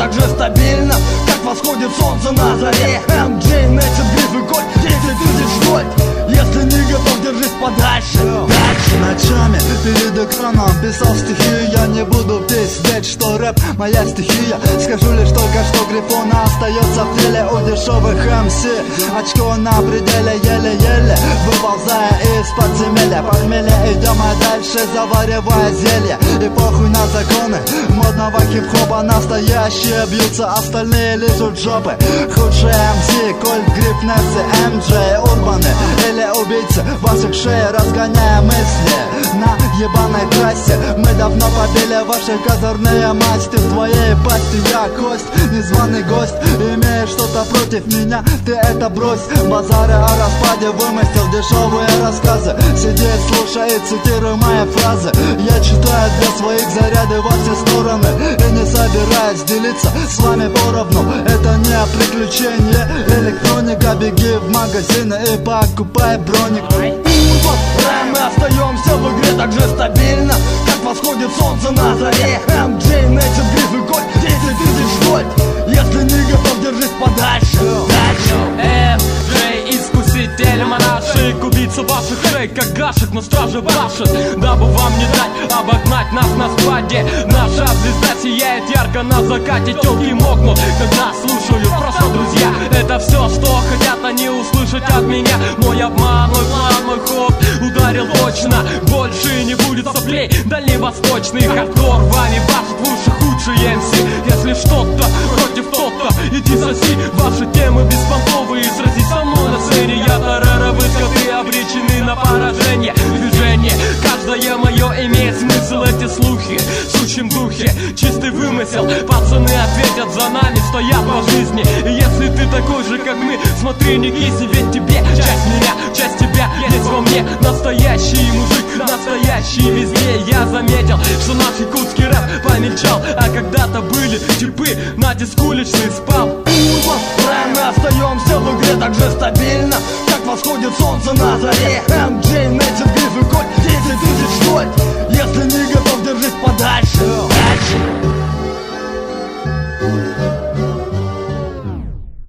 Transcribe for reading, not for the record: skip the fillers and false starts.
так же стабильно, как восходит солнце на заре. MJ, Нэчет, Гриф и Кольт, 10 тысяч вольт. Если не готов, держись подальше. Дальше. Ночами перед экраном писал стихи. Я не буду пиздеть, что рэп моя стихия. Скажу лишь только, что Грифона остается в теле у дешевых МС. Очко на пределе, еле-еле выползая из подземелья. Похмелье, идем дальше, заваривая зелье. И похуй на законы модного хип-хопа. Настоящие бьются, остальные лежат жопы. Худшие МС, Кольт, Гриф, Несси, MJ, Урбаны или убийцы ваших шеи, разгоняя мысли на ебаной трассе. Мы давно побили ваши козырные масти. В твоей пасти я кость, незваный гость. Имеешь что-то против меня, ты это брось. Базары о распаде вымостил дешевые рассказы. Сиди, слушай и цитируй мои фразы. Я читаю для своих заряды во все стороны и не собираюсь делиться с вами поровну. Это не приключение, электроника. Беги в магазины и покупай броник. Мы остаемся в игре так же стабильно, как восходит солнце на заре. MJ, Нэчет, Гриф и Кольт, 10 тысяч вольт. Если не готов, держись подальше. Дальше. MJ, искуситель монашек, убийца ваших шей, как гашек на страже башен. Дабы вам не дать обогнать нас на спаде. Наша звезда сияет ярко на закате. Тёлки мокнут, когда слушаю просто друзья. Это все, что хотят они услышать от меня. Мой обман, мой план, мой ход ударил точно. Больше не будет соплей. Дальневосточный хардкор вами башит в уши худшие МС. Если что-то против то-то, иди соси. Ваши темы беспонтовые, сразись со мной на сцене. Я Тореро, вы скоты обречены на поражение. Движение, каждое мое имеет смысл. Эти слухи в сущем духе, чистый вымысел. Пацаны ответят за нами, стоят по жизни. И если ты такой же, как мы, смотри, не кисни. Ведь тебе часть меня, часть тебя есть во мне. Настоящий мужик, настоящий везде. Я заметил, что наш якутский рэп помельчал. А когда-то были типы, натиск уличный спал. Мы остаемся в игре так же стабильно, как восходит солнце на заре.